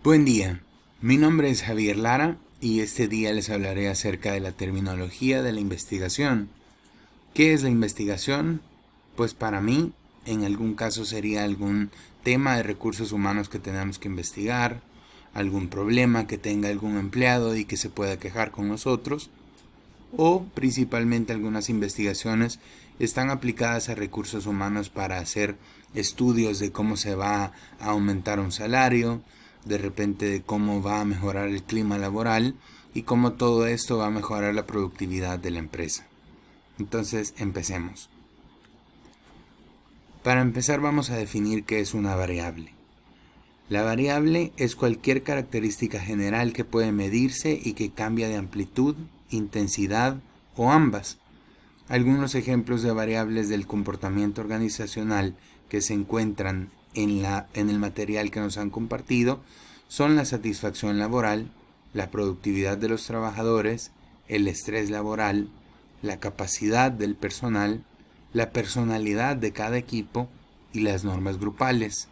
Buen día, mi nombre es Javier Lara y este día les hablaré acerca de la terminología de la investigación. ¿Qué es la investigación? Pues para mí, en algún caso sería algún tema de recursos humanos que tenemos que investigar, algún problema que tenga algún empleado y que se pueda quejar con nosotros, o principalmente algunas investigaciones están aplicadas a recursos humanos para hacer estudios de cómo se va a aumentar un salario, de repente de cómo va a mejorar el clima laboral y cómo todo esto va a mejorar la productividad de la empresa. Entonces, empecemos. Para empezar vamos a definir qué es una variable. La variable es cualquier característica general que puede medirse y que cambia de amplitud, intensidad o ambas. Algunos ejemplos de variables del comportamiento organizacional que se encuentran en el material que nos han compartido son la satisfacción laboral, la productividad de los trabajadores, el estrés laboral, la capacidad del personal, la personalidad de cada equipo y las normas grupales.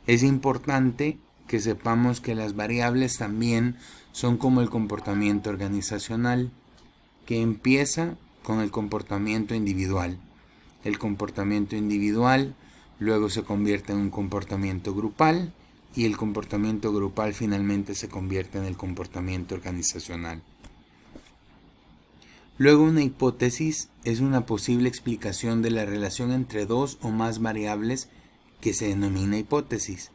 Es importante que sepamos que las variables también son como el comportamiento organizacional, que empieza con el comportamiento individual. El comportamiento individual luego se convierte en un comportamiento grupal y el comportamiento grupal finalmente se convierte en el comportamiento organizacional. Luego, una hipótesis es una posible explicación de la relación entre dos o más variables que se denomina hipótesis.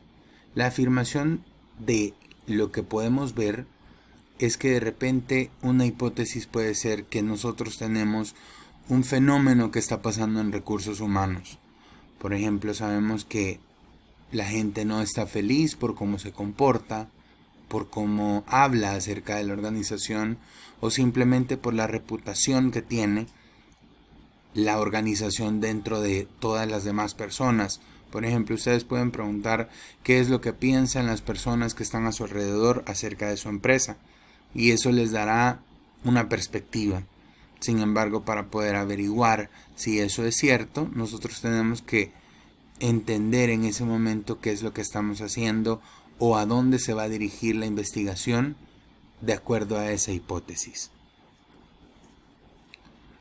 La afirmación de lo que podemos ver es que de repente una hipótesis puede ser que nosotros tenemos un fenómeno que está pasando en recursos humanos. Por ejemplo, sabemos que la gente no está feliz por cómo se comporta, por cómo habla acerca de la organización o simplemente por la reputación que tiene la organización dentro de todas las demás personas. Por ejemplo, ustedes pueden preguntar qué es lo que piensan las personas que están a su alrededor acerca de su empresa y eso les dará una perspectiva. Sin embargo, para poder averiguar si eso es cierto, nosotros tenemos que entender en ese momento qué es lo que estamos haciendo o a dónde se va a dirigir la investigación de acuerdo a esa hipótesis.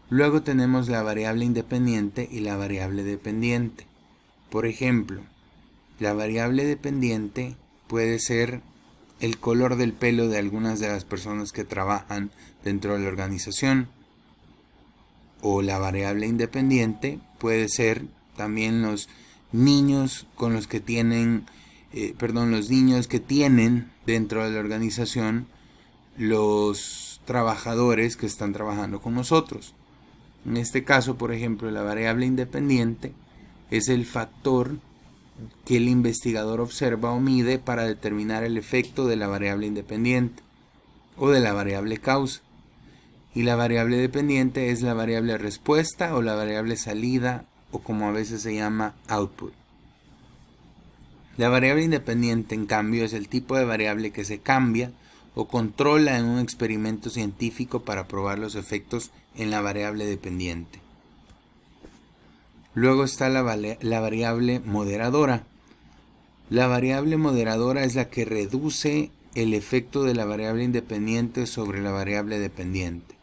Luego tenemos la variable independiente y la variable dependiente. Por ejemplo, la variable dependiente puede ser el color del pelo de algunas de las personas que trabajan dentro de la organización. O la variable independiente puede ser también los niños con los que tienen, los niños que tienen dentro de la organización los trabajadores que están trabajando con nosotros. En este caso, por ejemplo, la variable independiente es el factor que el investigador observa o mide para determinar el efecto de la variable independiente o de la variable causa. Y la variable dependiente es la variable respuesta o la variable salida o como a veces se llama output. La variable independiente, en cambio, es el tipo de variable que se cambia o controla en un experimento científico para probar los efectos en la variable dependiente. Luego está la variable moderadora. La variable moderadora es la que reduce el efecto de la variable independiente sobre la variable dependiente.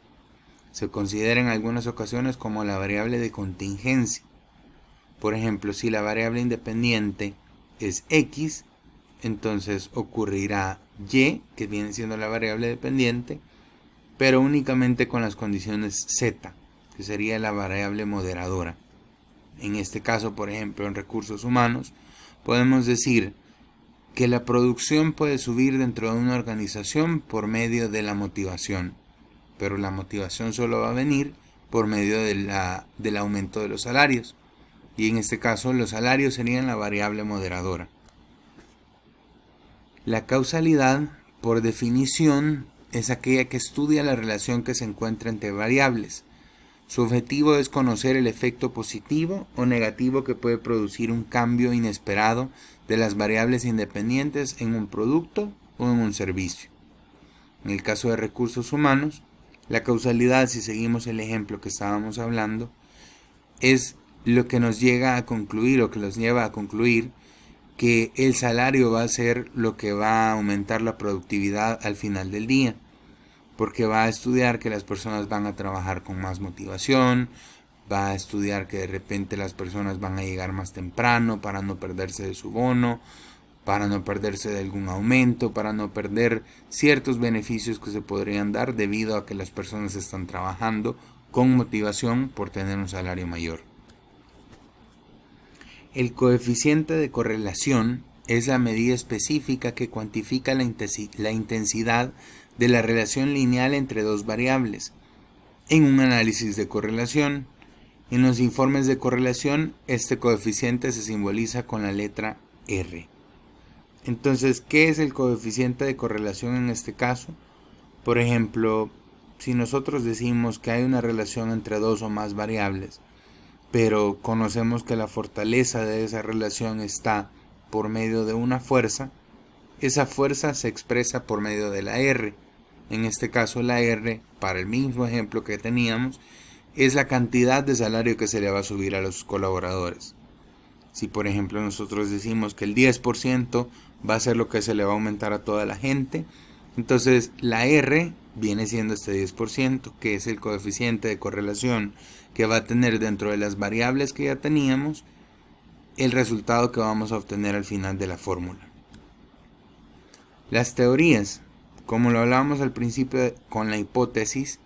Se considera en algunas ocasiones como la variable de contingencia. Por ejemplo, si la variable independiente es X, entonces ocurrirá Y, que viene siendo la variable dependiente, pero únicamente con las condiciones Z, que sería la variable moderadora. En este caso, por ejemplo, en recursos humanos, podemos decir que la producción puede subir dentro de una organización por medio de la motivación, pero la motivación solo va a venir por medio del aumento de los salarios. Y en este caso, los salarios serían la variable moderadora. La causalidad, por definición, es aquella que estudia la relación que se encuentra entre variables. Su objetivo es conocer el efecto positivo o negativo que puede producir un cambio inesperado de las variables independientes en un producto o en un servicio. En el caso de recursos humanos, la causalidad, si seguimos el ejemplo que estábamos hablando, es lo que nos llega a concluir o que nos lleva a concluir que el salario va a ser lo que va a aumentar la productividad al final del día, porque va a estudiar que las personas van a trabajar con más motivación, va a estudiar que de repente las personas van a llegar más temprano para no perderse de su bono, para no perderse de algún aumento, para no perder ciertos beneficios que se podrían dar debido a que las personas están trabajando con motivación por tener un salario mayor. El coeficiente de correlación es la medida específica que cuantifica la intensidad de la relación lineal entre dos variables. En un análisis de correlación, en los informes de correlación, este coeficiente se simboliza con la letra R. Entonces, ¿qué es el coeficiente de correlación en este caso? Por ejemplo, si nosotros decimos que hay una relación entre dos o más variables, pero conocemos que la fortaleza de esa relación está por medio de una fuerza, esa fuerza se expresa por medio de la R. En este caso la R, para el mismo ejemplo que teníamos, es la cantidad de salario que se le va a subir a los colaboradores. Si por ejemplo nosotros decimos que el 10% va a ser lo que se le va a aumentar a toda la gente, entonces la R viene siendo este 10%, que es el coeficiente de correlación que va a tener dentro de las variables que ya teníamos el resultado que vamos a obtener al final de la fórmula. Las teorías, como lo hablábamos al principio con la hipótesis,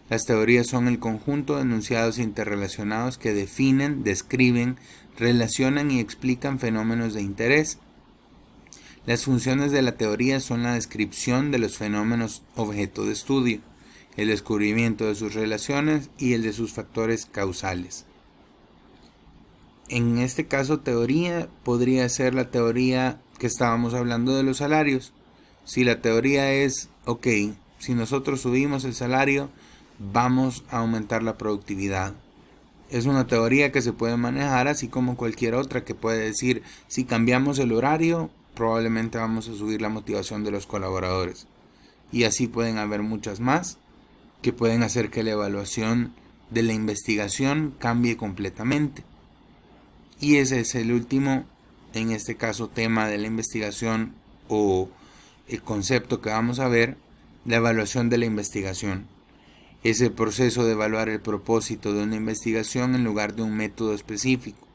las teorías son el conjunto de enunciados interrelacionados que definen, describen, relacionan y explican fenómenos de interés. Las funciones de la teoría son la descripción de los fenómenos objeto de estudio, el descubrimiento de sus relaciones y el de sus factores causales. En este caso, teoría podría ser la teoría que estábamos hablando de los salarios. Si la teoría es, ok, si nosotros subimos el salario, vamos a aumentar la productividad. Es una teoría que se puede manejar así como cualquier otra que puede decir, si cambiamos el horario, probablemente vamos a subir la motivación de los colaboradores. Y así pueden haber muchas más que pueden hacer que la evaluación de la investigación cambie completamente. Y ese es el último, en este caso, tema de la investigación o el concepto que vamos a ver, la evaluación de la investigación. Es el proceso de evaluar el propósito de una investigación en lugar de un método específico.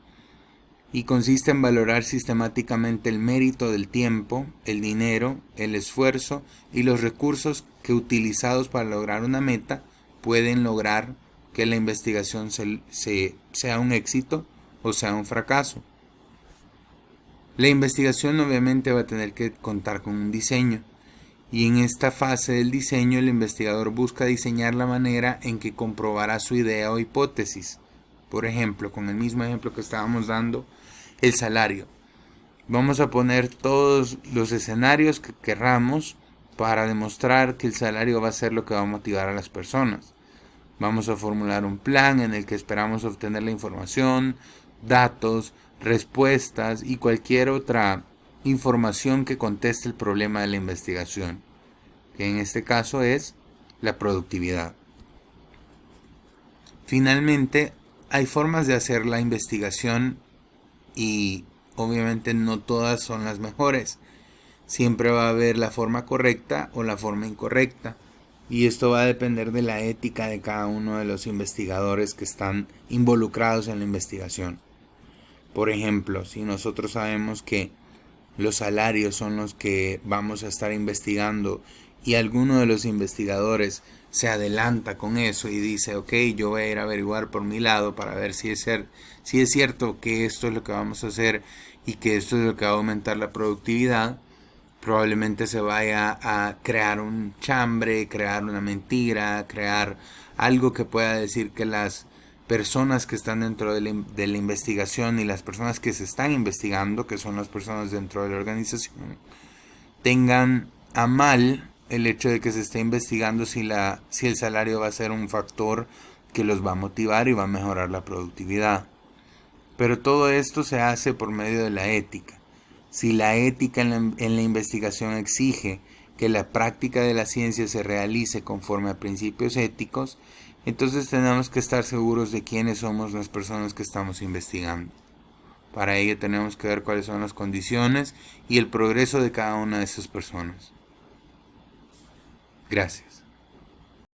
Y consiste en valorar sistemáticamente el mérito del tiempo, el dinero, el esfuerzo y los recursos que utilizados para lograr una meta pueden lograr que la investigación sea un éxito o sea un fracaso. La investigación obviamente va a tener que contar con un diseño, y en esta fase del diseño el investigador busca diseñar la manera en que comprobará su idea o hipótesis. Por ejemplo, con el mismo ejemplo que estábamos dando, el salario. Vamos a poner todos los escenarios que querramos para demostrar que el salario va a ser lo que va a motivar a las personas. Vamos a formular un plan en el que esperamos obtener la información, datos, respuestas y cualquier otra información que conteste el problema de la investigación, que en este caso es la productividad. Finalmente, hay formas de hacer la investigación y obviamente no todas son las mejores. Siempre va a haber la forma correcta o la forma incorrecta, y esto va a depender de la ética de cada uno de los investigadores que están involucrados en la investigación. Por ejemplo, si nosotros sabemos que los salarios son los que vamos a estar investigando y alguno de los investigadores se adelanta con eso y dice, ok, yo voy a ir a averiguar por mi lado para ver si es cierto que esto es lo que vamos a hacer y que esto es lo que va a aumentar la productividad, probablemente se vaya a crear un chambre, crear una mentira, crear algo que pueda decir que las personas que están dentro de la investigación y las personas que se están investigando, que son las personas dentro de la organización, tengan a mal el hecho de que se esté investigando si el salario va a ser un factor que los va a motivar y va a mejorar la productividad. Pero todo esto se hace por medio de la ética. Si la ética en la investigación exige que la práctica de la ciencia se realice conforme a principios éticos, entonces tenemos que estar seguros de quiénes somos las personas que estamos investigando. Para ello tenemos que ver cuáles son las condiciones y el progreso de cada una de esas personas. Gracias.